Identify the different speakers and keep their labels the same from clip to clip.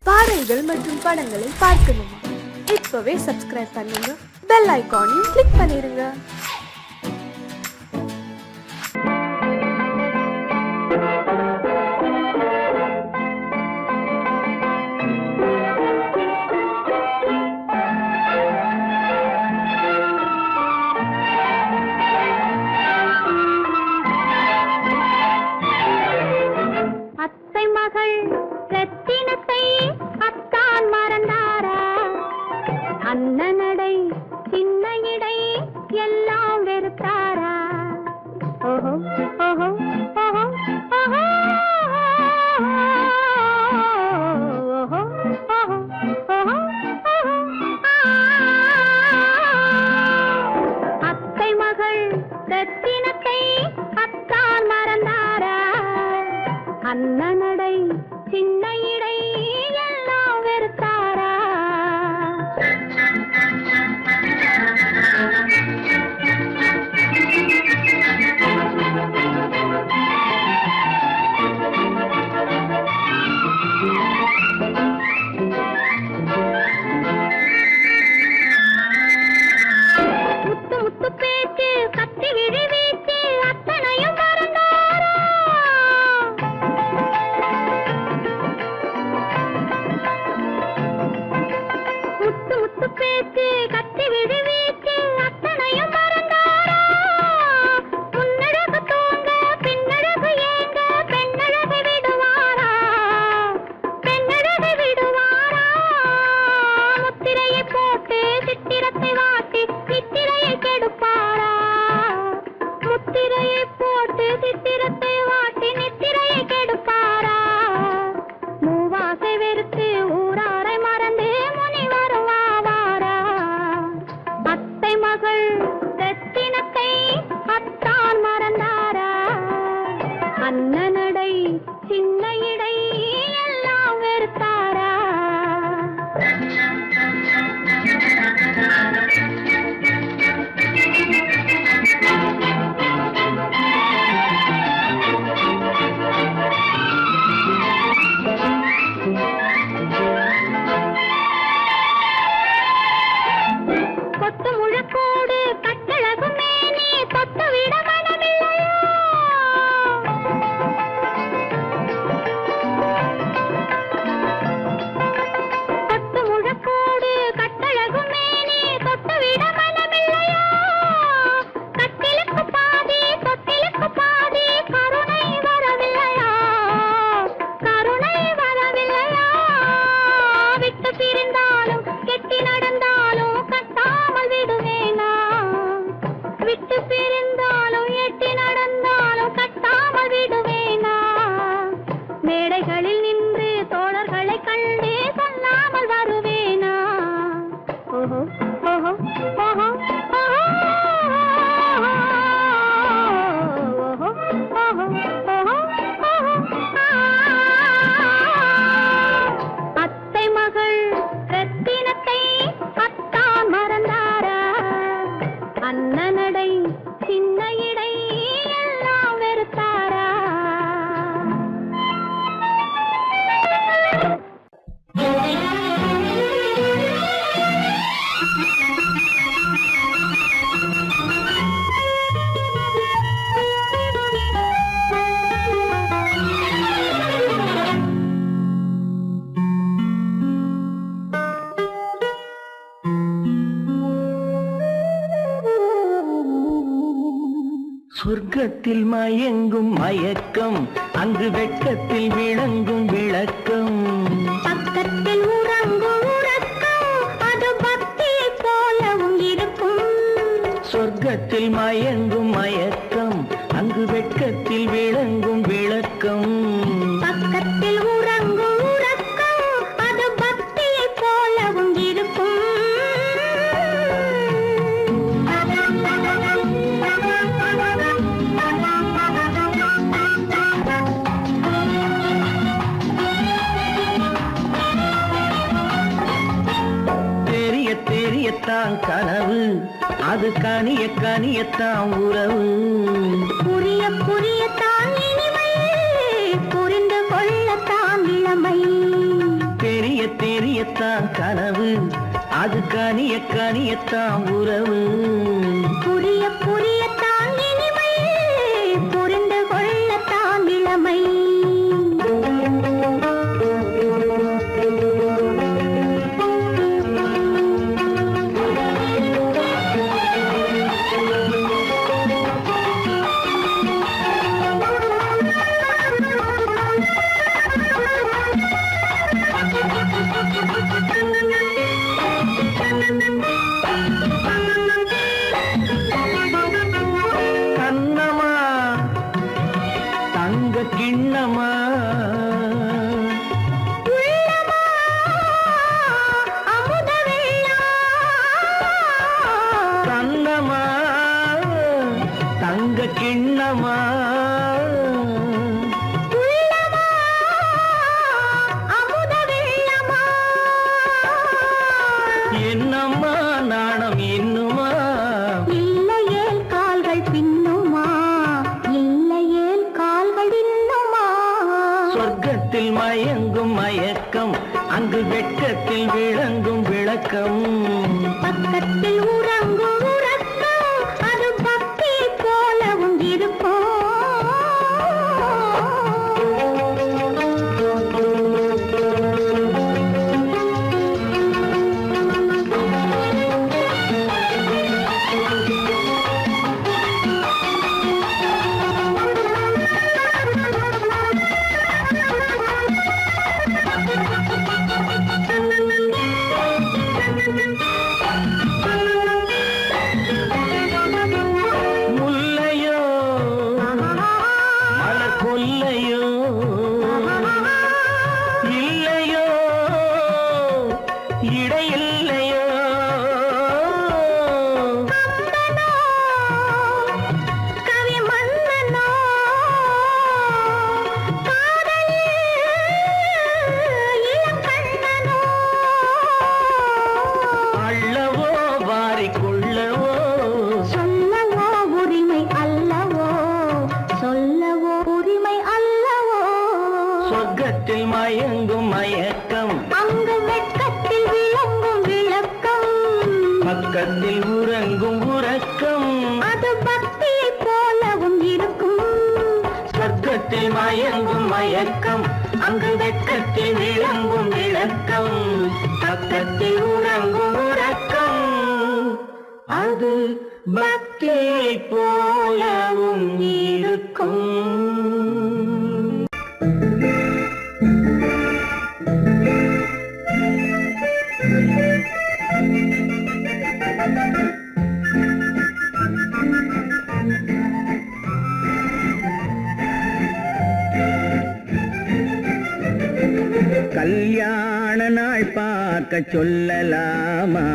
Speaker 1: பாடல்கள் மற்றும் படங்களை பார்க்கணுமா? இப்பவே சப்ஸ்கிரைப் பண்ணுங்க, பெல் ஐகானையும் கிளிக் பண்ணிருங்க.
Speaker 2: அத்தை மகள் ரத்தினத்தை அத்தான் மறந்தாரா? அண்ணனடை சின்ன இடை எல்லாம் வெறுத்தாரா? ஓஹோ ஓஹோ ஓஹோ ஓஹோ ஓஹோ ஓஹோ ஓஹோ. அத்தை மகள் ரத்தினத்தை அத்தான் மறந்தாரா? அண்ணனடை சின்ன இடை எல்லாம் வெறுத்தாரா? முத்து முத்து பேச்சு கத்தி விழி வீச்சு அத்தனையும் மறந்தாரா? முத்து முத்து பேச்சு கத்தி விழி வீச்சு அத்தனையும் மறந்தாரா? முன்னழகு தூங்க பின்னழகு ஏங்க பெண்ணழகு விடுவாரா? பெண்ணழகு விடுவாரா? முத்திரையை போட்டு சித்திரத்தை வாட்டி நித்திரையை கெடுப்பாரா? முத்திரையை போட்டு சித்திரத்தை வாட்டி நித்திரையை கெடுப்பாரா? மூவாசை வெறுத்து ஊராரை மறந்து முனி வருவாரா? அத்தை மகள் ரத்தினத்தை அத்தான் மறந்தாரா? அண்ணனடை சின்ன இடை எல்லாம் வெறுத்தாரா? கொத்து முழக்கோடு கட்டழகு மேனி தொட்டு விட மனமில்லையா? கொத்து முழக்கோடு கட்டழகு மேனி தொட்டு விட மனமில்லையா? கட்டிலுக்கு பாதி தொட்டிலுக்கு பாதி கருணை வரவில்லையா? கருணை வரவில்லையா? விட்டு பிரிந்தாலும் கெட்டி நடந்தாலும் கட்டாமல் விடுவேனா? விட்டு பிரிந்தாலும் எட்டி நடந்தாலும் கட்டாமல் விடுவேனா? மேடைகளில் நின்று தோழர்களை கண்டு சொல்லாமல் வருவேனா? ஓஹோ ஓஹோ ஓஹோ ஓஹோ ஓஹோ ஓஹோ ஓஹோ ஓஹோ. அத்தை மகள் ரத்தினத்தை அத்தான் மறந்தாரா? அண்ணனடை சின்ன இடை எல்லாம் வெறுத்தாரா?
Speaker 3: சொர்க்கத்தில் மயங்கும் மயக்கம், அங்கு வெட்கத்தில் விளங்கும் விளக்கம்.
Speaker 2: பக்கத்தில் உறங்கும் உறக்கம், அது பக்தியைப் போலவும் இருக்கும்.
Speaker 3: சொர்க்கத்தில் மயங்கும் மயக்கம், அங்கு வெட்கத்தில் விளங்கும் விளக்கம்.
Speaker 2: பக்கத்தில் உறங்கும் உறக்கம், அது பக்தியைப் போலவும் இருக்கும்.
Speaker 3: தெரிய தெரியத்தான் கனவு, அது கனிய கனியத்தான் உறவு.
Speaker 2: புரிய புரியத்தான் இனிமை, புரிந்து கொள்ளத்தான் இளமை.
Speaker 3: தெரிய தெரியத்தான் கனவு அது கனிய கனியத்தான் உறவு
Speaker 2: புரிய புரியத்தான் இனிமை புரிந்து கொள்ளத்தான் இளமை
Speaker 3: கண்ணமா தங்க கிண்ணமா
Speaker 2: அமுத
Speaker 3: கண்ணமா தங்க கிண்ணமா என்னம்மா நாணம் இன்னுமா
Speaker 2: இல்லையேல் கால்கள் பின்னுமா இல்லையேல் கால்கள் இன்னுமா
Speaker 3: சொர்க்கத்தில் மயங்கும் மயக்கம் அங்கு வெட்கத்தில் விளங்கும் விளக்கம்
Speaker 2: பக்கத்தில் உறங்கும் உறக்கம் அது பக்தி போலவும் இருக்கும்
Speaker 3: முல்லையோ மலர் கொல்லையோ இல்லையோ இடையில்லையோ
Speaker 2: கவி மன்னனோ காதல் இளம் கண்ணனோ
Speaker 3: அள்ளவோ வாரிக்கொள்ளவோ
Speaker 2: சொல்லவோ உரிமை அல்லவோ சொல்லவோ உரிமை அல்லவோ
Speaker 3: சொர்க்கத்தில் மயங்கும் மயக்கம்
Speaker 2: அங்கு வெட்கத்தில் விளங்கும் விளக்கம்
Speaker 3: பக்கத்தில் உறங்கும் உறக்கம்
Speaker 2: அது பக்தியை போலவும் இருக்கும்
Speaker 3: சொர்க்கத்தில் மயங்கும் மயக்கம் அங்கு வெட்கத்தில் விளங்கும் விளக்கம் பக்கத்தில் உறங்கும் உறக்கம் அது பக்தியை போலவும் இருக்கும் கல்யாண நாள் பார்க்க சொல்லலாமா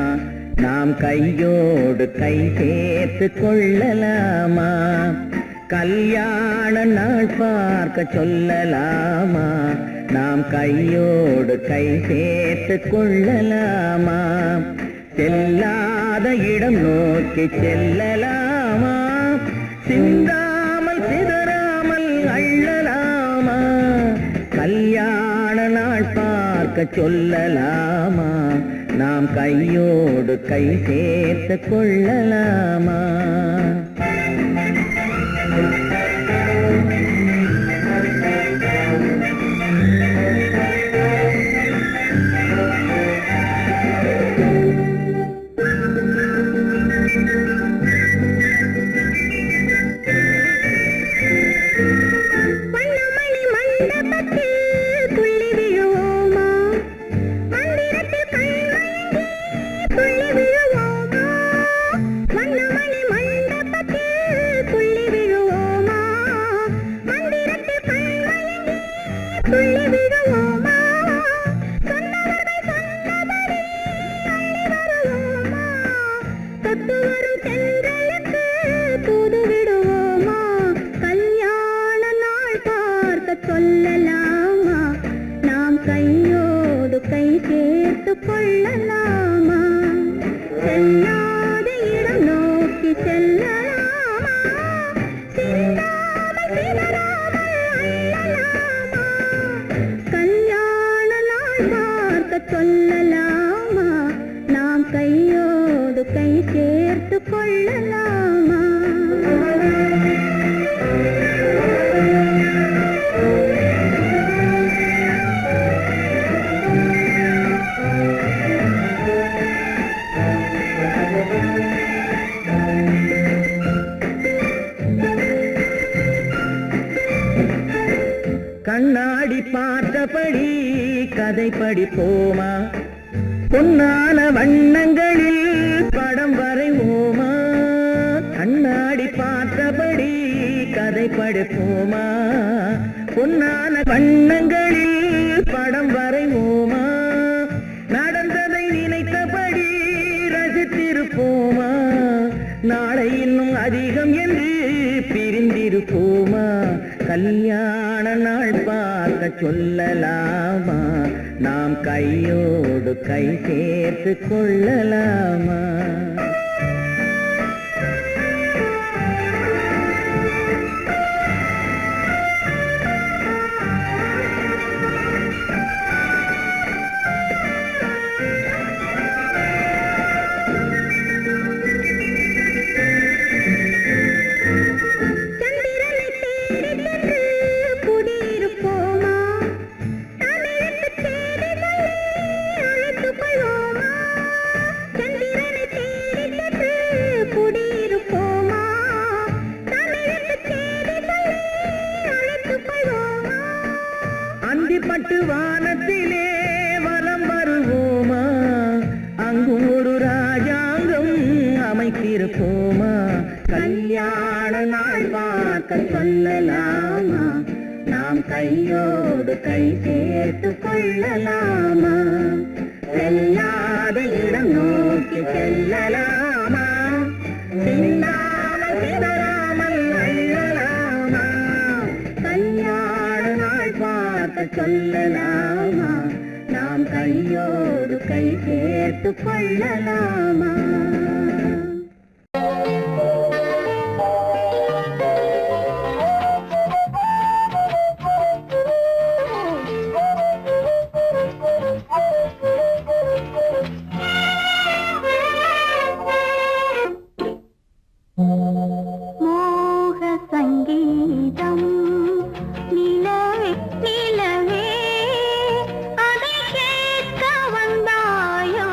Speaker 3: நாம் கையோடு கை சேர்த்து கொள்ளலாமா கல்யாண நாள் பார்க்க சொல்லலாமா நாம் கையோடு கை சேர்த்து கொள்ளலாமா செல்லாத இடம் நோக்கி செல்லலாமா சிந்தாமல் சிதறாமல் அள்ளலாமா கல்யாண நாள் பார்க்க சொல்லலாமா நாம் கையோடு கை சேர்த்து கொள்ளலாமா
Speaker 2: வண்ணமணி மண்டபத்தில் துள்ளி விழுவோமா மந்திரத்தில் கண்மயங்கி துள்ளி விழுவோமா வண்ணமணி மண்டபத்தில் துள்ளி விழுவோமா மந்திரத்தில் கண்மயங்கி துள்ளி விழுவோமா சொன்னவர்கள் சொன்னபடி அள்ளி வருவோமா தொட்டு வரும் தென்றலுக்கு தூது விடுவோமா கல்யாண நாள் பார்க்க சொல்லலாமா நாம் கையோடு கை சேர்த்து கொள்ளலாமா செல்லாத இடம் நோக்கி செல்லலாமா சிந்தாமல் சிதறாமல் அள்ளலாமா கல்யாண நாள் பார்க்க பார்க்க சொல்லலாமா? நாம் கையோடு கை சேர்த்து கொள்ளலாமா?
Speaker 3: கண்ணாடி பார்த்தபடி கதை படிப்போமா? பொன்னான வண்ணங்களில் படம் வரைவோமா? கண்ணாடி பார்த்தபடி கதை படிப்போமா? பொன்னான வண்ணங்களில் படம் வரைவோமா? நடந்ததை நினைத்தபடி ரசித்திருப்போமா? நாளை இன்னும் அதிகம் என்று பிரிந்திருப்போமா? கல்யாண நாள் பார்க்க சொல்லலாமா? நாம் கையோடு கை சேர்த்து கொள்ளலாமா? அந்திப்பட்டு வானத்திலே வலம் வருவோமா? அங்கும் ஒரு ராஜாங்கம் அமைத்திருப்போமா? கல்யாண நாள் பார்க்க சொல்லலாமா? நாம் கையோடு கை சேர்த்து கொள்ளலாமா? செல்லாத இடம் நோக்கி செல்லலாமா? சின்னாமல் சிதறாமல் அள்ளலாமா? கல்யாண நாள் பார்க்க சொல்லலாமா? நாம் கையோடு கை சேர்த்து கொள்ளலாமா?
Speaker 2: மோக சங்கீதம் நிலவே நிலவே அதை கேட்க வந்தாயோ?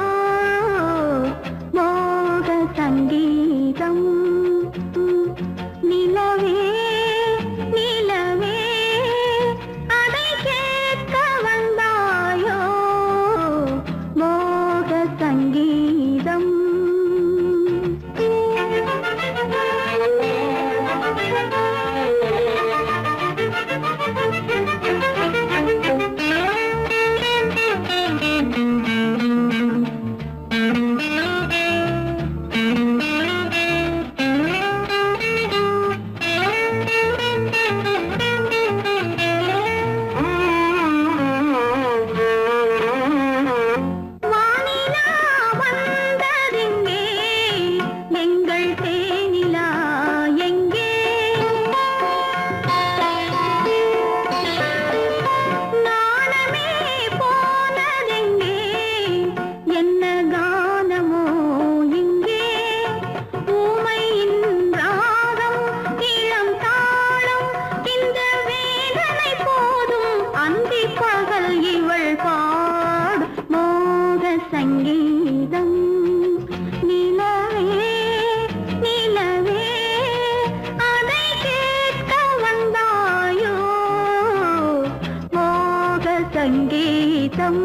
Speaker 2: மோக சங்கீதம் நிலவே நிலவே அதை கேட்க வந்தாயோ? மோக சங்கீதம் சங்கீதம் நிலவே நிலவே அதை கேட்க வந்தாயோ? மோக சங்கீதம்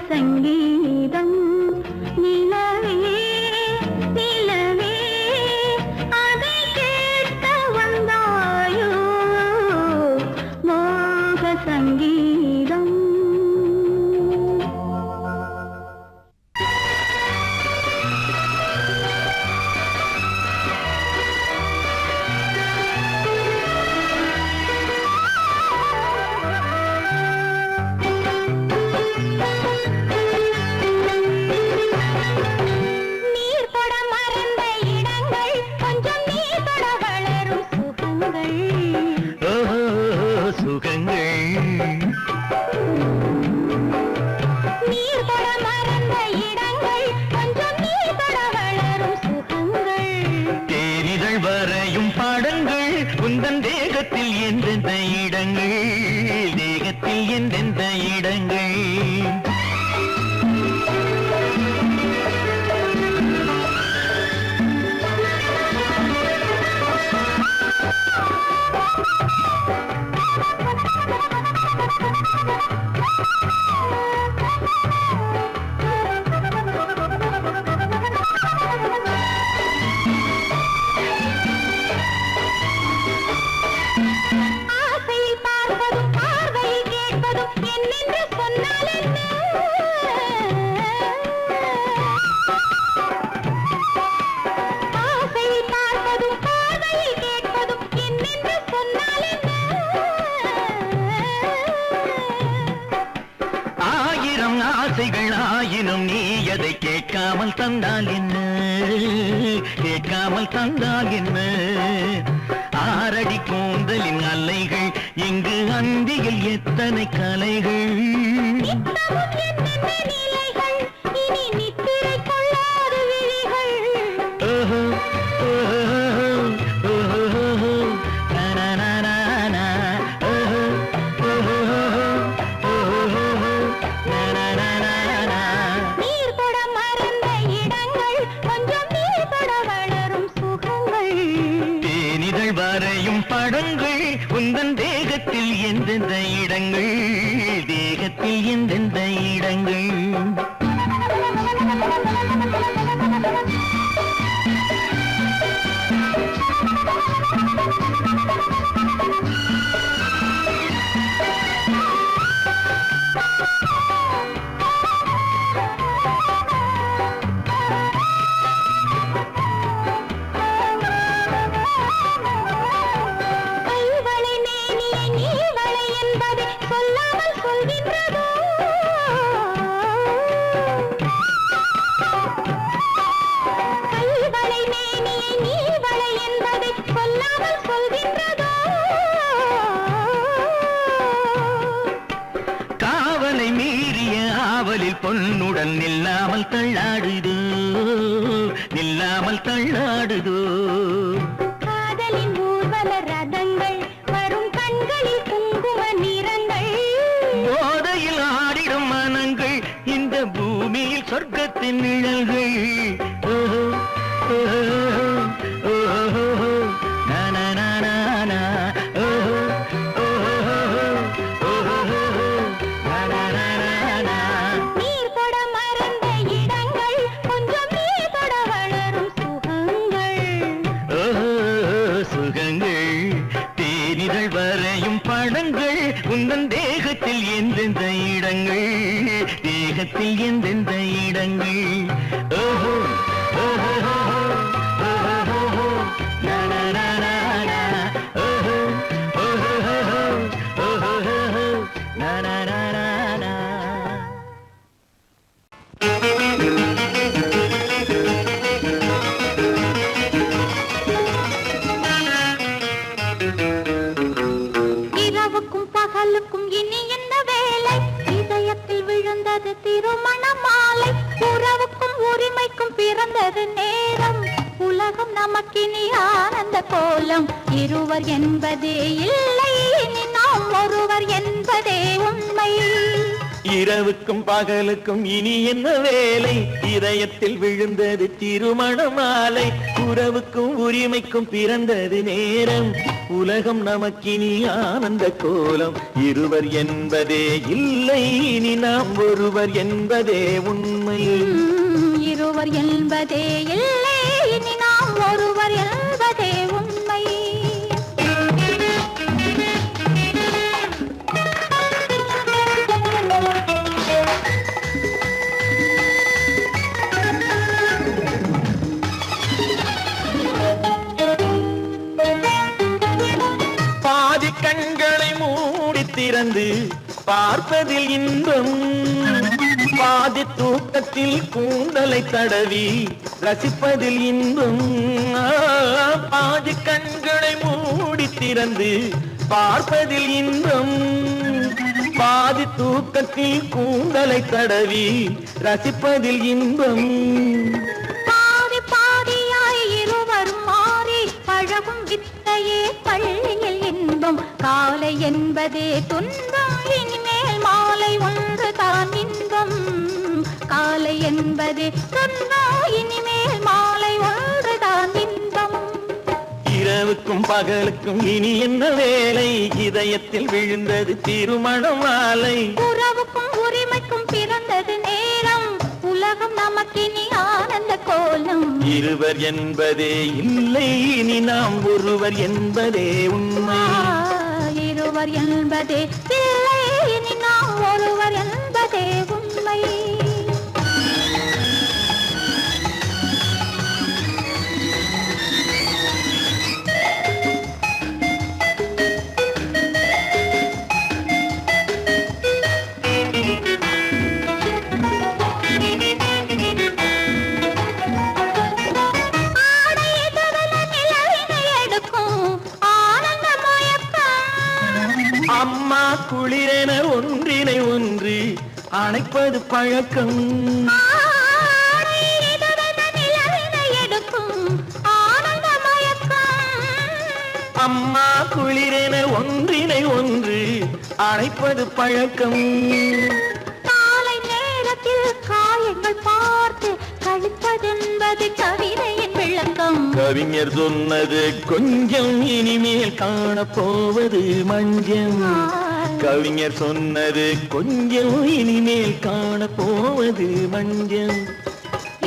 Speaker 2: சங்கீதம் நிலவே நிலவே அதை கேட்க வந்தாயோ மோக சங்கீதம்
Speaker 3: உந்தன் தேகத்தில் எந்தெந்த இடங்கள் தேகத்தில் எந்தெந்த இடங்கள் ஆயினும் நீ அதை கேட்காமல் தந்தால் என்ன கேட்காமல் தந்தால் என்ன ஆரடி கூந்தலின் அலைகள் இங்கு அந்தியில் எத்தனை கலைகள் படங்கள் உந்தன் தேகத்தில் எந்தெந்த இடங்கள் தேகத்தில் எந்தெந்த இடங்கள் பொன்னுடன் நில்லாமல் தள்ளாடுதோ நில்லாமல் தள்ளாடுதோ
Speaker 2: காதலின் ஊர்வல ரதங்கள் வரும் கண்களில் குங்கும நிறங்கள்
Speaker 3: போதையில் ஆடிடும் மனங்கள் இந்த பூமியில் சொர்க்கத்தின் நிழல்கள் உந்தன் தேகத்தில் எந்தெந்த இடங்கள் தேகத்தில் எந்தெந்த இடங்கள் ஓஹோ ஓஹோ
Speaker 2: இனி என்ன வேலை இதயத்தில் விழுந்தது திருமண மாலை உறவுக்கும் உரிமைக்கும் பிறந்தது நேரம் உலகம் நமக்கினி ஆனந்த கோலம் இருவர் என்பதே இல்லை இனி நாம் ஒருவர் என்பதே உண்மை
Speaker 3: இரவுக்கும் பகலுக்கும் இனி என்ன வேலை இதயத்தில் விழுந்தது திருமண மாலை உறவுக்கும் உரிமைக்கும் பிறந்தது நேரம் உலகம் நமக்கினி ஆனந்த கோலம் இருவர் என்பதே இல்லை இனி நாம் ஒருவர் என்பதே உண்மை
Speaker 2: இருவர் என்பதே இல்லை இனி நாம் ஒருவர் என்பதே உண்மை
Speaker 3: பாதி கண்களை மூடி திறந்து பார்ப்பதில் இன்பம் பாதி தூக்கத்தில் கூந்தலை தடவி ரசிப்பதில் இன்பம் பாதி கண்களை மூடி திறந்து பார்ப்பதில் இன்பம் பாதி தூக்கத்தில் கூந்தலை தடவி ரசிப்பதில் இன்பம்
Speaker 2: பாதி பாதியாய் இருவரும் மாறி பழகும் வித்தையே பள்ளியில் இன்பம் காலை என்பதே துன்பம் இனிமேல் மாலை ஒன்று தான் இன்பம் காலை என்பதே துன்பம் இனிமேல் மாலை ஒன்று தான் இன்பம்
Speaker 3: இரவுக்கும் பகலுக்கும் இனி என்ன வேலை இதயத்தில் விழுந்தது திருமண மாலை
Speaker 2: உறவுக்கும் உரிமைக்கும் பிறந்தது நேரம் உலகம் நமக்கினி ஆனந்த கோலம்
Speaker 3: இருவர் என்பதே இல்லை இனி நாம் ஒருவர் என்பதே உண்மை
Speaker 2: இருவர் என்பதே இல்லை இனி நாம் ஒருவர் என்பதே உண்மை
Speaker 3: அம்மா குளிரென ஒன்றினை ஒன்று அணைப்பது பழக்கம் அம்மா குளிரென ஒன்றினை ஒன்று அணைப்பது பழக்கம்
Speaker 2: காலை நேரத்தில் காயங்கள் பார்த்து கழிப்பதென்பது கவிதையின் விளக்கம்
Speaker 3: கவிஞர் சொன்னது கொஞ்சம் இனிமேல் காணப்போவது மஞ்சம் கவிஞர் சொன்னது கொஞ்சம் இனிமேல் காணப்போவது மஞ்சம்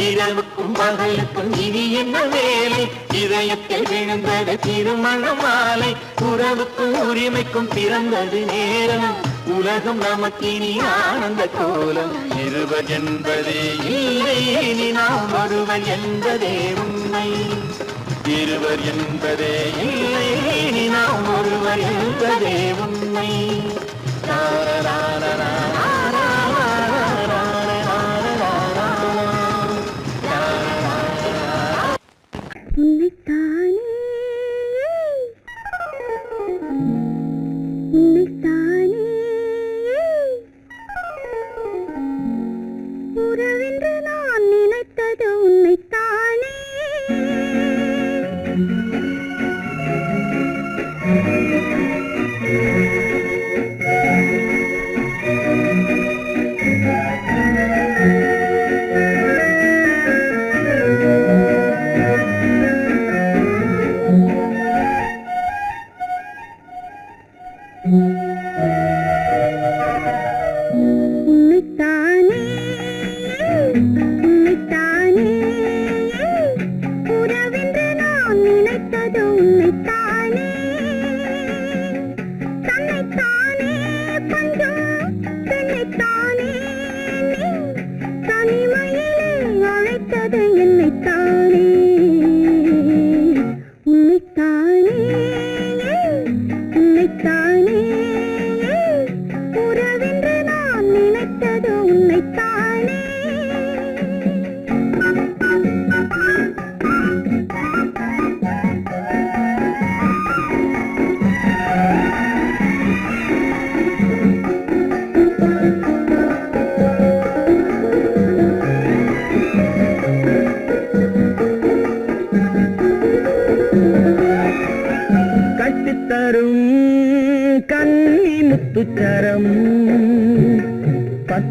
Speaker 3: இரவுக்கும் பகலுக்கும் இனி என்ன வேலை இதயத்தில் விழுந்தது திருமண மாலை உறவுக்கும் உரிமைக்கும் பிறந்தது நேரம் உலகம் நமக்கினி ஆனந்த கோலம் இருவர் என்பதே இல்லை இனி நாம் ஒருவர் என்பதே உண்மை இருவர் என்பதே இல்லை இனி நாம் ஒருவர் என்பதே உண்மை
Speaker 2: உறவென்று நான் நினைத்தது உன்னைத்தானே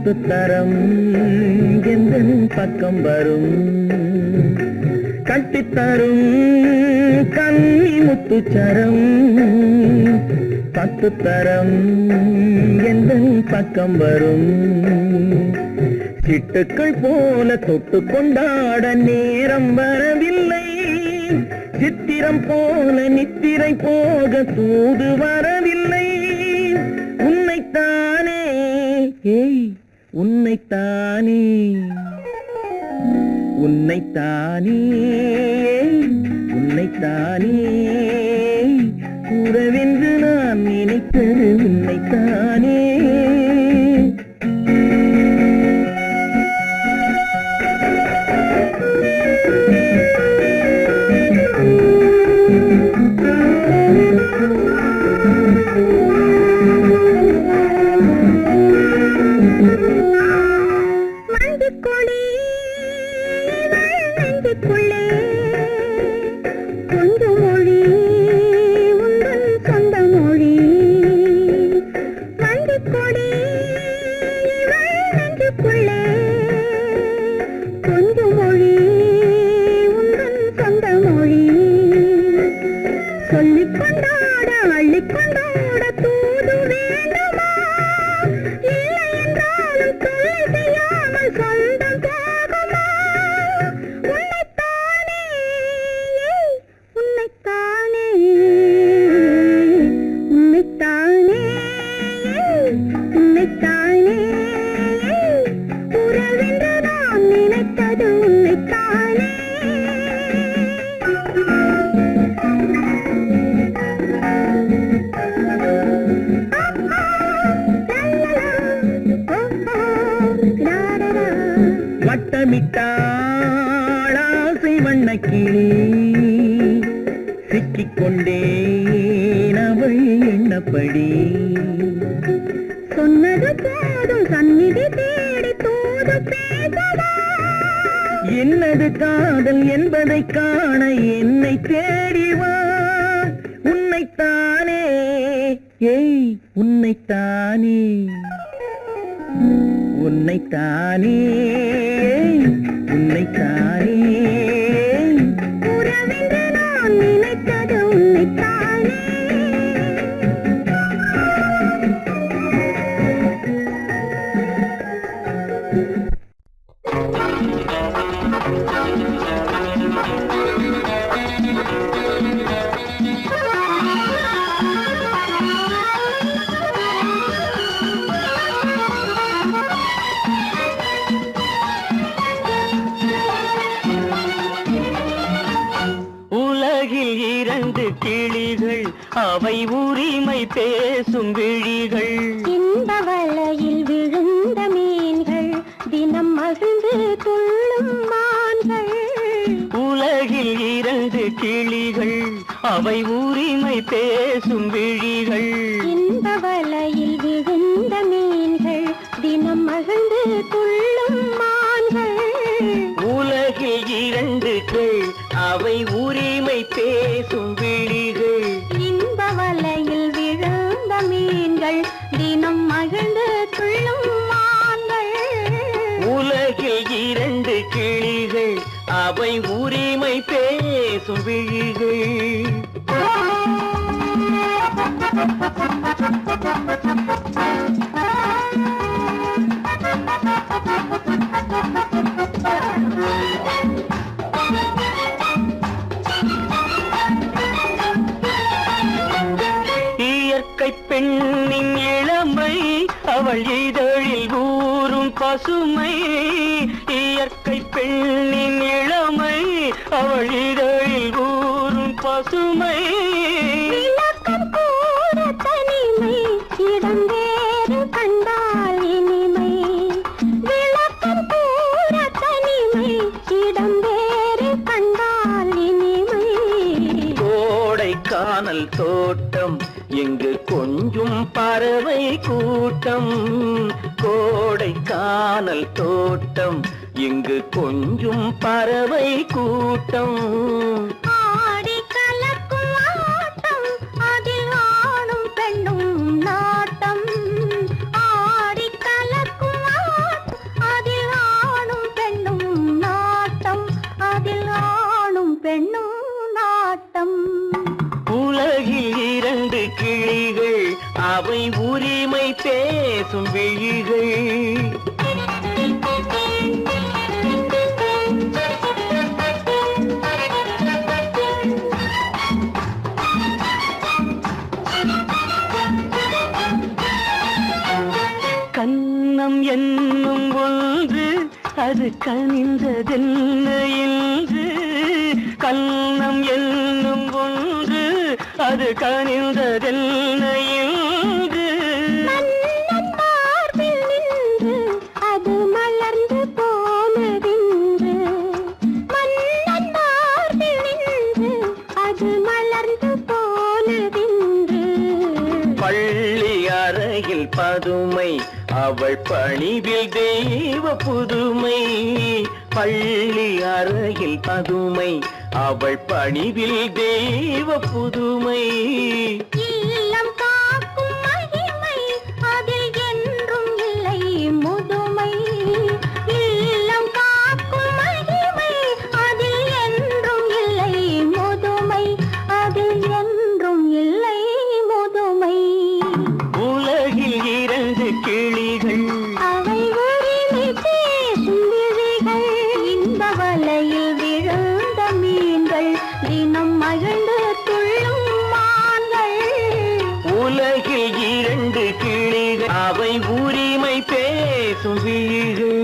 Speaker 3: பத்து தரம் எந்தன் பக்கம் வரும் கட்டித்தரும் கன்னி முத்துச்சரம் பத்து தரம் எந்தன் பக்கம் வரும் சிட்டுக்கள் போல தொட்டு கொண்டாட நேரம் வரவில்லை சித்திரம் போல நித்திரை போக தூது வரவில்லை உன்னைத்தானே ஏய் உன்னைத்தானே உன்னைத்தானே உன்னைத்தானே உறவென்று நான் நினைத்தது உன்னைத்தானே வட்டமிட்டாளாசை வண்ணக்கிளி சிக்கிக்கொண்டேன் அவள் எண்ணப்படி
Speaker 2: சொன்னது போதும் சந்நிதி தேடி தூது பேசவா
Speaker 3: என்னது காதல் என்பதை காண என்னை தேடிவா உன்னைத்தானே ஏய் உன்னைத்தானே உன்னைத்தானே உன்னைத்தானே
Speaker 2: உறவென்று நான் நினைத்தது உன்னைத்தானே
Speaker 3: கிளிகள் அவை உரிமை பேசும் விழிகள்
Speaker 2: இந்த வலையில் விழுந்த மீன்கள் தினம் மகிழ்ந்து துள்ளும் மான்கள்
Speaker 3: உலகில் இரண்டு கிளிகள் அவை உரிமை பேசும் விழிகள்
Speaker 2: இந்த வலையில் விழுந்த மீன்கள் தினம் மகிழ்ந்து துள்ளும் மான்கள்
Speaker 3: உலகில் இரண்டு அவை உரிமை பேசும் விழிகள்
Speaker 2: இன்ப வலையில் விழுந்த மீன்கள் தினம் மகிழ்ந்து துள்ளும் மான்கள்
Speaker 3: உலகில் இரண்டு கிளிகள் அவை உரிமை பேசும் விழிகள் இயற்கை பெண்ணின் இளமை அவள் இதழில் ஊறும் பசுமை இயற்கை பெண்ணின் இளமை அவள் இதழில் ஊறும் பசுமை
Speaker 2: விளக்கம் கூற தனிமை இடம் வேறு கண்டால் இனிமை விளக்கம் கூற தனிமை இடம் வேறு கண்டால் இனிமை
Speaker 3: கோடைக்கானல் தோட்டம் எங்கு கொஞ்சும் பறவை கூட்டம் கோடைக்கானல் தோட்டம் எங்கு கொஞ்சும் பறவை கூட்டம்
Speaker 2: ஆடி கலக்கும் ஆட்டம் அதில் ஆணும் பெண்ணும் நாட்டம் ஆடி கலக்கும்
Speaker 3: அது கனிந்ததென்ன என்று கண்ணம் என்னும் ஒன்று அது கனிந்ததென்ன என்று
Speaker 2: மன்னன் மார்பில் நின்று அது மலர்ந்து போனதென்று மன்னன் மார்பில் நின்று அது மலர்ந்து போனதென்று
Speaker 3: பள்ளி அறையில் பதுமை அவள் பணிவில் தெய்வ புதுமை பள்ளி அறையில் பதுமை அவள் பணிவில் தெய்வ புதுமை
Speaker 2: இல்லம் காக்கும் மகிமை அதில் என்றும் இல்லை முதுமை இல்லம் காக்கும் மகிமை அதில் என்றும் இல்லை முதுமை அதில் என்றும் இல்லை முதுமை
Speaker 3: உலகில் இரண்டு கிளிகள்
Speaker 2: அவை உரிமை பேசும் விழிகள் இந்த வலையில் விழுந்த மீன்கள் தினம் மகிழ்ந்து துள்ளும் மான்கள்
Speaker 3: உலகில் இரண்டு கிளிகள் அவை உரிமை பேசும் விழிகள்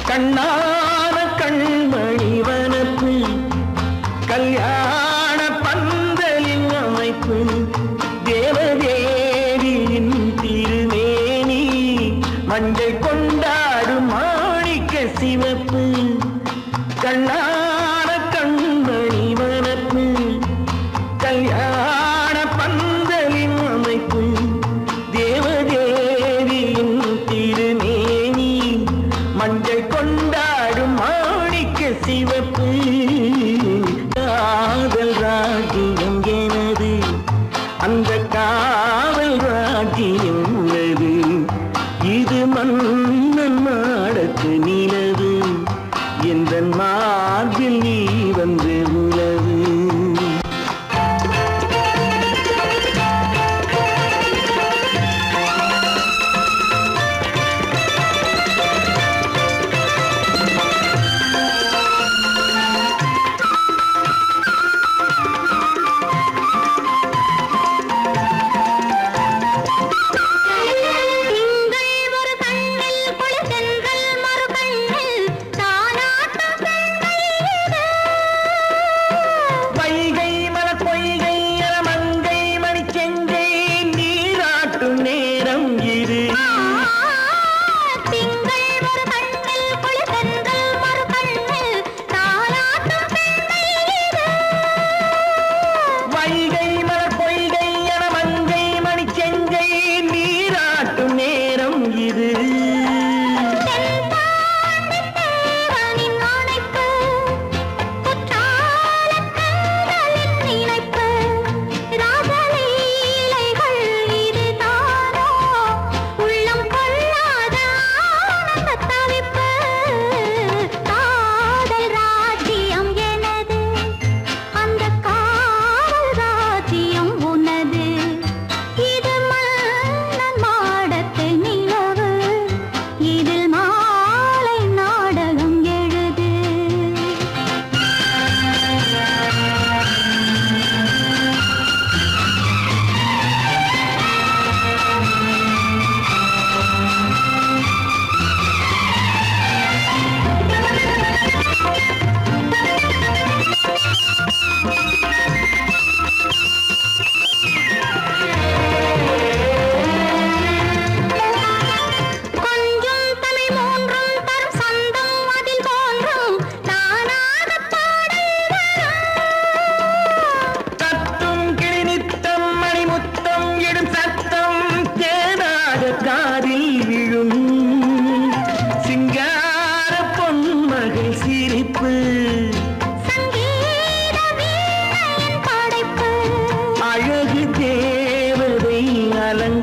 Speaker 3: கண்ணான கண்மணி வனப்பு கல்யாண பந்தலின் அமைப்பு தேவதேவியின் திருமேனி மஞ்சள் கொண்டாடும் மாணிக்க சிவப்பு கண்ணான கண்மணி வனப்பு கல்யாண பந்தலின் அமைப்பு தேவதேவியின் திருமேனி மஞ்சள் கொண்டாடும் மாணிக்க சிவப்பு காதல் ராஜ்யம் எனது அந்த காவல் ராஜ்யம் உள்ளது இது மன்னன் மாடத்து நிலவு எந்த மார்பில் நீ வந்து உலவு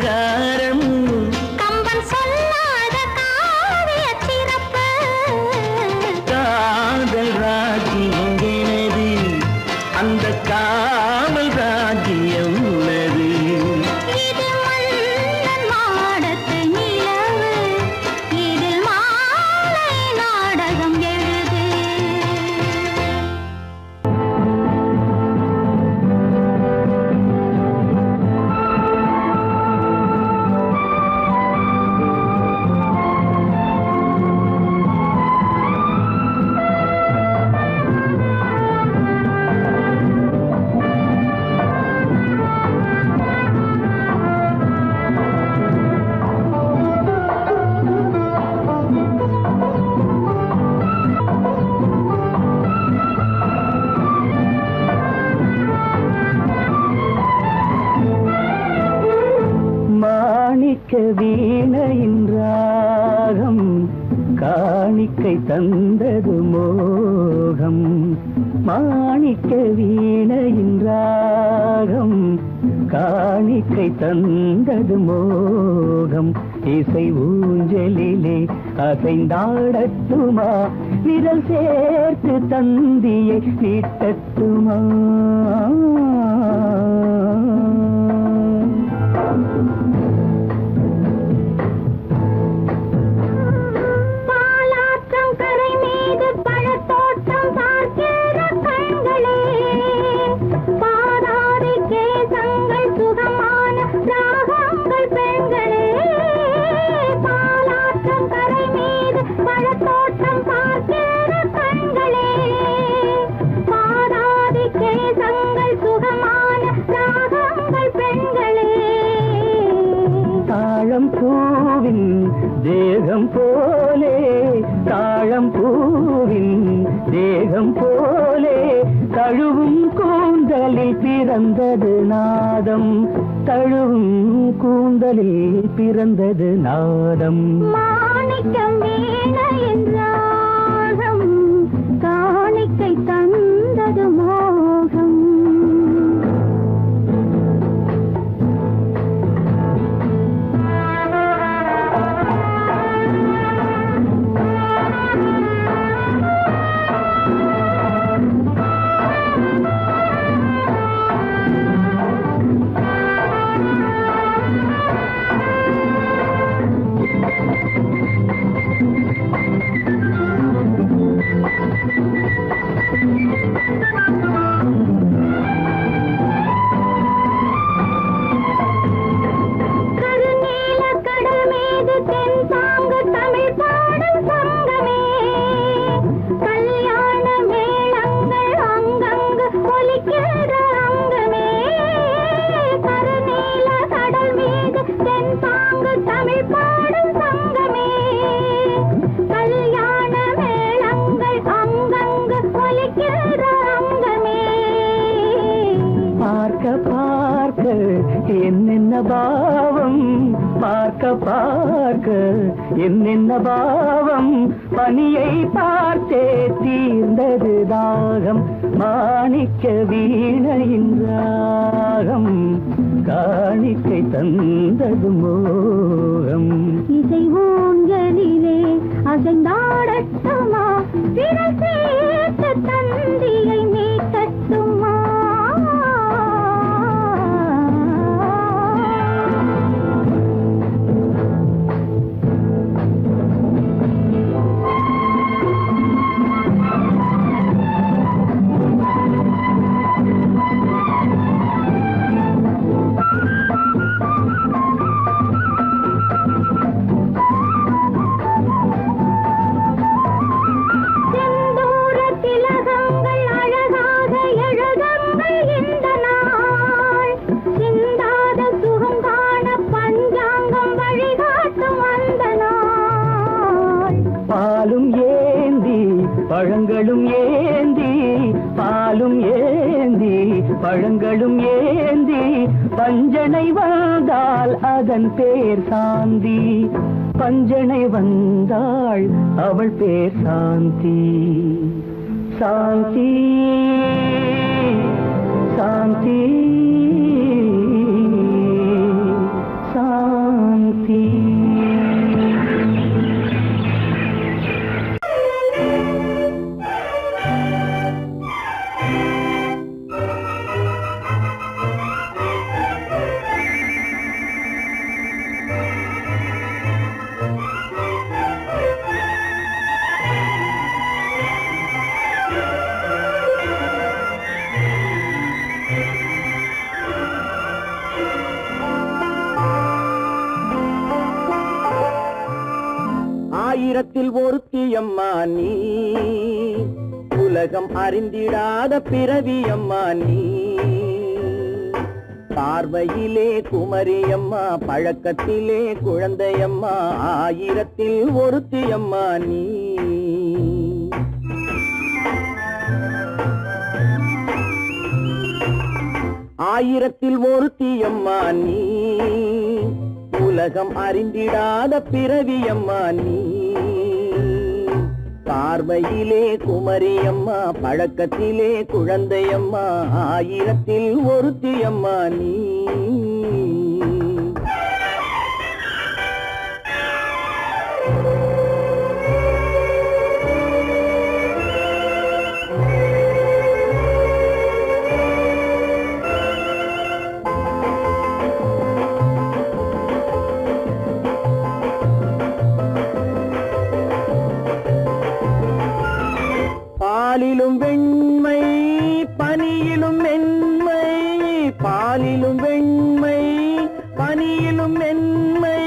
Speaker 3: அலங்காரம்
Speaker 2: கம்பன் சொல்லாத காவிய சிறப்பு
Speaker 3: காதல் ராஜ்யம் எனது அந்த காமல் ராஜ்யம் உள்ளது
Speaker 2: இது மன்னன் மாடத்து நிலவு இதில் மாலை நாடகம் எழுது
Speaker 3: மாணிக்க வீணையின் ராகம் காணிக்கை தந்தது மோகம் மாணிக்க வீணையின் ராகம் காணிக்கை தந்தது மோகம் இசை ஊஞ்சலிலே அசைந்தாடட்டுமா விரல் சேர்த்து தந்தியை நீட்டட்டுமா
Speaker 2: பாலாற்றம் கரை மீது பழத்தோட்டம் பார்க்கிற கண்களே பாதாதி கேசங்கள் சுகமான ராகங்கள் பெண்களே பாலாற்றம் கரை மீது பழத்தோட்டம் பார்க்கிற கண்களே பாதாதி கேசங்கள் சுகமான ராகங்கள் பெண்களே
Speaker 3: தாழம் பூவின் தேகம் போலே தாழம் பூவின் தேகம் போலே தழுவும் கூந்தலில் பிறந்தது நாதம் தழுவும் கூந்தலில் பிறந்தது நாதம்
Speaker 2: மாணிக்கம் வீணையின் ராகம் காணிக்கை தந்தது மோகம் கருநீல கடல் மீது தென்பாங்கு தமிழ் பாடும் சங்கமே கல்யாண மேளங்கள் அங்கங்கு ஒலிக்கிற அங்கமே கருநீல கடல் மீது தென்பாங்கு தமிழ் பாடும் சங்கமே கல்யாண மேளங்கள் அங்கங்கு ஒலிக்கிற அங்கமே
Speaker 3: பார்க்க பார்க்க என்னென்ன பாவம் பார்க்க பார்க்க என்னென்ன பாவம் பனியை பார்த்தே தீர்ந்தது தாகம் மாணிக்க வீணையின் ராகம் காணிக்கை தந்தது மோகம்
Speaker 2: இசை ஊஞ்சலிலே அசைந்தாடட்டுமா விரல் சேர்த்து தந்தியை மீட்டட்டுமா செந்தூர திலகங்கள் அழகாக எழுதங்கள் இந்த நாள் சிந்தாத சுகம் காண பஞ்சாங்கம் வழிகாட்டும் அந்த நாள்
Speaker 3: பாலும் ஏந்தி பழங்களும் ஏந்தி பாலும் ஏந்தி பழங்களும் ஏந்தி பஞ்சனை வந்தால் அதன் பேர் சாந்தி பஞ்சனை வந்தாள் அவள் பேர் சாந்தி சாந்தி சாந்தி சாந்தி தீ ஆயிரத்தில் ஒருத்தியம்மா நீ, உலகம் அறிந்திடாத பிறவியம்மா நீ. பார்வையிலே குமரியம்மா, பழக்கத்திலே குழந்தையம்மா, ஆயிரத்தில் ஒருத்தியம்மா நீ. ஆயிரத்தில் ஒருத்தியம்மா நீ, உலகம் அறிந்திடாத பிறவியம்மா நீ. பார்வையிலே குமரியம்மா, பழக்கத்திலே குழந்தையம்மா, ஆயிரத்தில் ஒருத்தியம்மா நீ. பாலிலும் வெண்மை பனியிலும் மென்மை, பாலிலும் வெண்மை பனியிலும் மென்மை,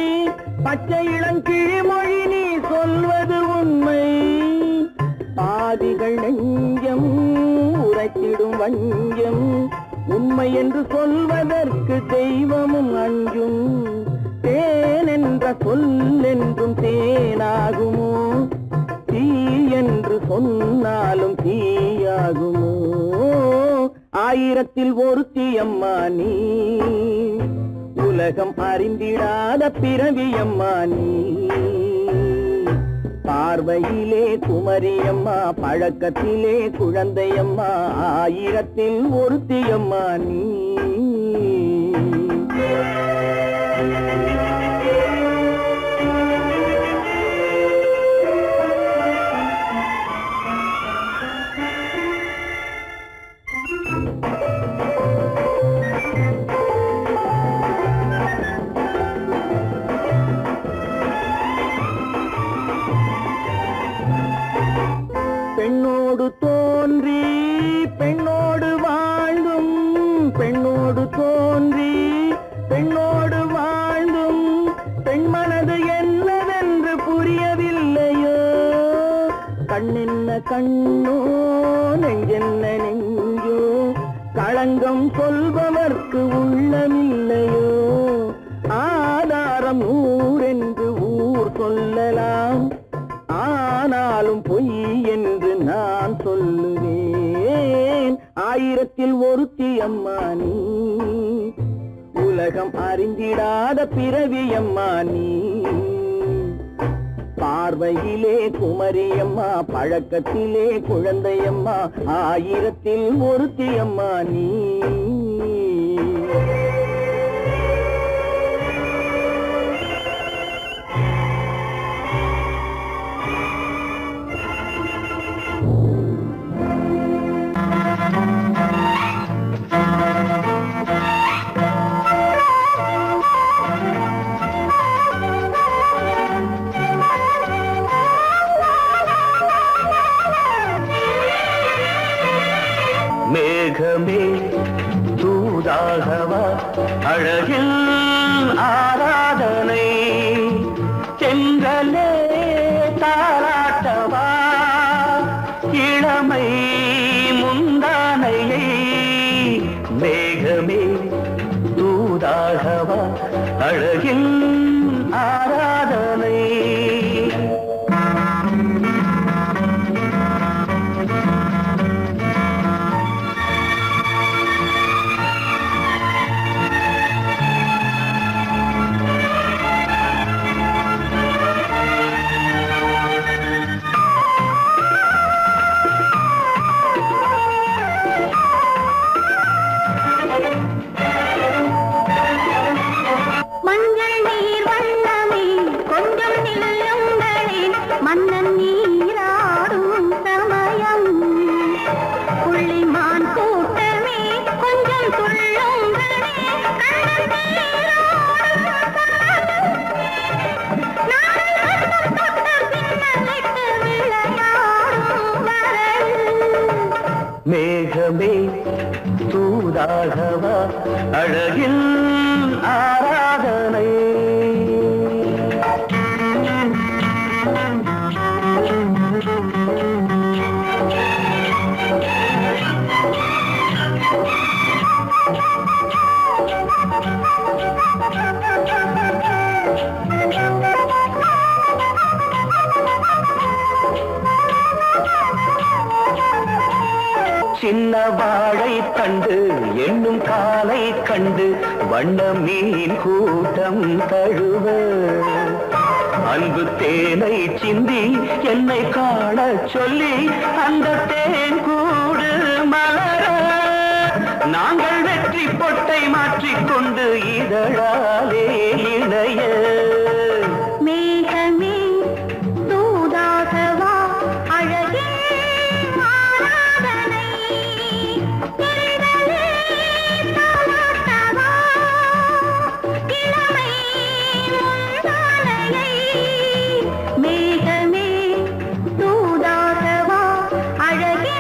Speaker 3: பச்சை இளங்கிழிமொழி நீ சொல்வது உண்மை. பாதிகள் நெஞ்சம் உரைத்திடும் வஞ்சம், உண்மை என்று சொல்வதற்கு தெய்வமும் அஞ்சும். தேன் என்ற சொல் என்றும் தேனாகுமோ, தீ என்று சொன்னாலும் தீயாகுமோ. ஆயிரத்தில் ஒருத்தியம்மா நீ, உலகம் அறிந்திடாத பிறவியம்மா நீ. பார்வையிலே குமரியம்மா, பழக்கத்திலே குழந்தையம்மா, ஆயிரத்தில் ஒருத்தியம்மா நீ. பெண்ணோடு தோன்றி பெண்ணோடு வாழ்ந்தும், பெண்ணோடு தோன்றி பெண்ணோடு வாழ்ந்தும், பெண் மனது என்னவென்று புரியவில்லையோ. கண்ணென்ன கண்ணோ, நெஞ்சென்ன நெஞ்சோ, களங்கம் சொல்பவர்க்கு உள்ளமில்லையோ. ஆதாரம் ஊரென்று ஊர் சொல்லலாம், ஆனாலும் பொய் என்று நான் சொல்லுவேன். ஆயிரத்தில் ஒருத்தியம்மா நீ, உலகம் அறிந்திடாத பிறவியம்மா நீ. பார்வையிலே குமரியம்மா, பழக்கத்திலே குழந்தையம்மா, ஆயிரத்தில் ஒருத்தியம்மா நீ. மேகமே தூதாகவா, அழகில் ஆராதனை, செங்கலே தாராட்டவா, இளமை முந்தானையை. மேகமே தூதாகவா, அழகில் ஆராதனை.
Speaker 2: மஞ்சள் நீர்
Speaker 3: மேகமே தூதாகவா அழகில் ஆராதனை. சின்ன வாழை தண்டு என்னும் காலை கண்டு வண்ண மீன் கூட்டம் தழுவ அன்பு தேனை சிந்தி என்னை காண சொல்லி அந்த தேன் கூடு மலர நாங்கள் வெற்றி பொட்டை மாற்றிக்கொண்டு இதழாலே இணைய.
Speaker 2: மேகமே தூதாகவா அழகே ஆராதனை. எரிதலே தாலாட்டவா இளமை முந்தானையை. மேகமே தூதாகவா அழகே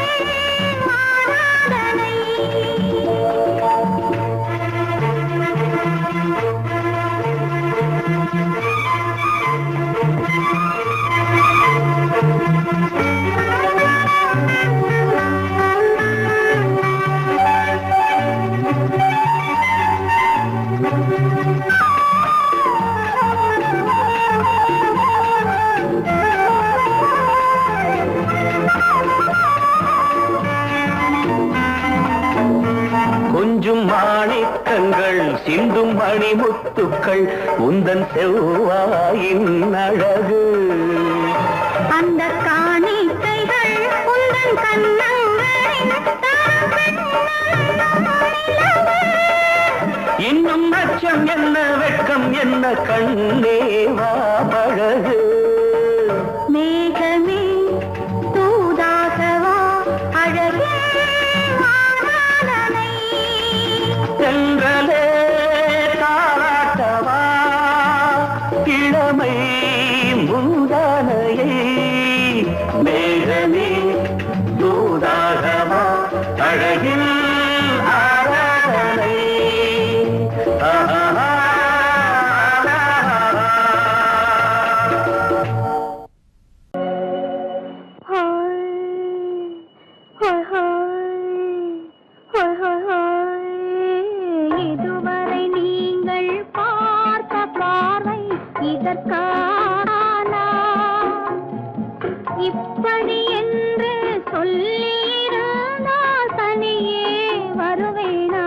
Speaker 2: ஆராதனை.
Speaker 3: கொஞ்சும் மாணிக்கங்கள் சிந்தும் மணிமுத்துக்கள் உந்தன் செவ்வாயின் அழகு.
Speaker 2: அந்த காணிக்கைகள் உந்தன் கண்ணங்களின்
Speaker 3: இன்னும் அச்சம் என்ன வெட்கம் என்ன கண்ணேவா பழகு.
Speaker 2: மேகமே தூதாகவா அழகே ஆராதனை.
Speaker 3: சென்றலே தாலாட்டவா இளமை முந்தானையை. மேகமே தூதாகவா அழகில் ஆராதனை.
Speaker 2: இதுவரை நீங்கள் பார்த்த பார்வை இதற்கான இப்படி என்று சொல்லியிருந்தால் தனியே வருவேனா.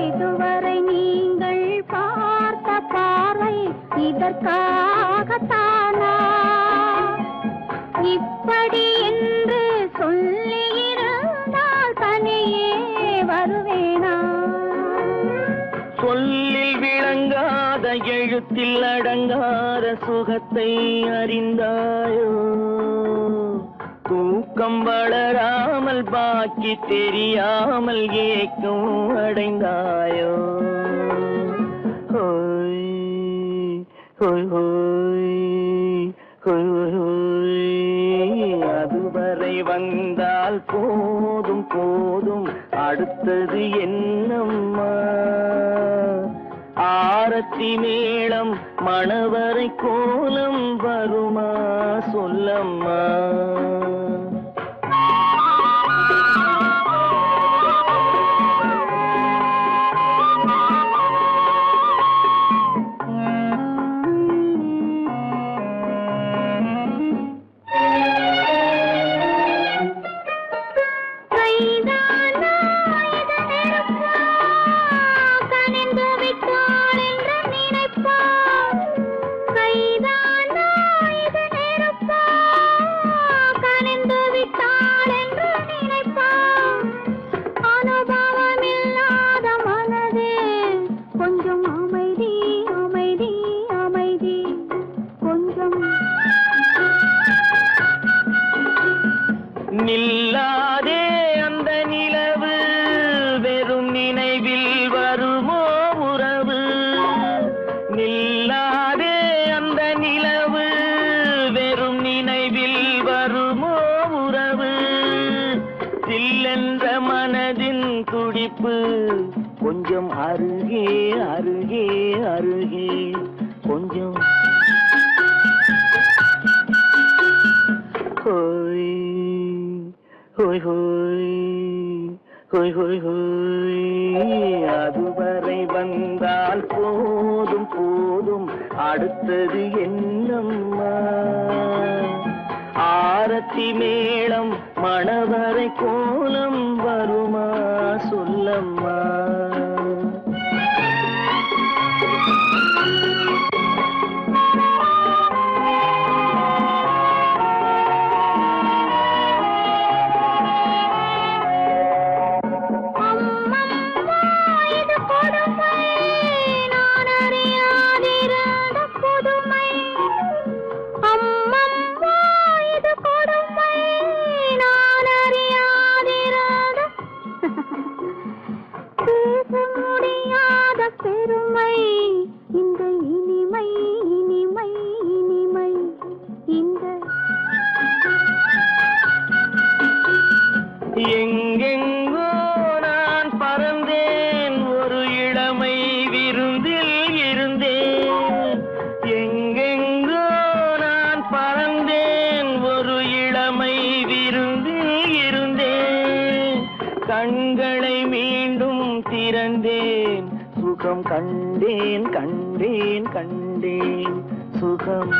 Speaker 2: இதுவரை நீங்கள் பார்த்த பார்வை இதற்காகத்தானா இப்படி என்று சொல்லியிருந்தால் தனியே வருவேனா.
Speaker 3: சொல்லில் விளங்காத எழுத்தில் அடங்காத சுகத்தை அறிந்தாயோ. தூக்கம் வளராமல் பாக்கி தெரியாமல் ஏக்கம் அடைந்தாயோ. ஹோய் ஹோய் ஹோய் ஹோய் ஹோய். அதுவரை வந்தால் போதும் போதும் அடுத்தது என்னம்மா. ஆரத்தி மேளம் மணவரை கோலம் வருமா சொல்லம்மா.
Speaker 2: கைதானா இது நெருப்பா கனிந்து
Speaker 3: வருமோ உறவு சில்லென்ற மனதின் துடிப்பு கொஞ்சம் அருகே அருகே அருகே கொஞ்சம் ஹோய் ஹோய் ஹோய் ஹோய் ஹோய் ஹோய் அதுவரை வந்தால் போதும் போதும் அடுத்தது என்னம்மா ஆரத்தி மேளம் மணவரை கோலம் வருமா சொல்லம்மா
Speaker 2: பெருமை இந்த இனிமை இனிமை இனிமை இந்த
Speaker 3: எங்கெங்கோ நான் பறந்தேன் ஒரு இளமை விருந்தில் இருந்தேன் எங்கெங்கோ நான் பறந்தேன் ஒரு இளமை விருந்தில் இருந்தேன் கண்களை மீண்டும் திறந்தேன் சுகம் கண்டேன் கண்டேன் கண்டேன் சுகம்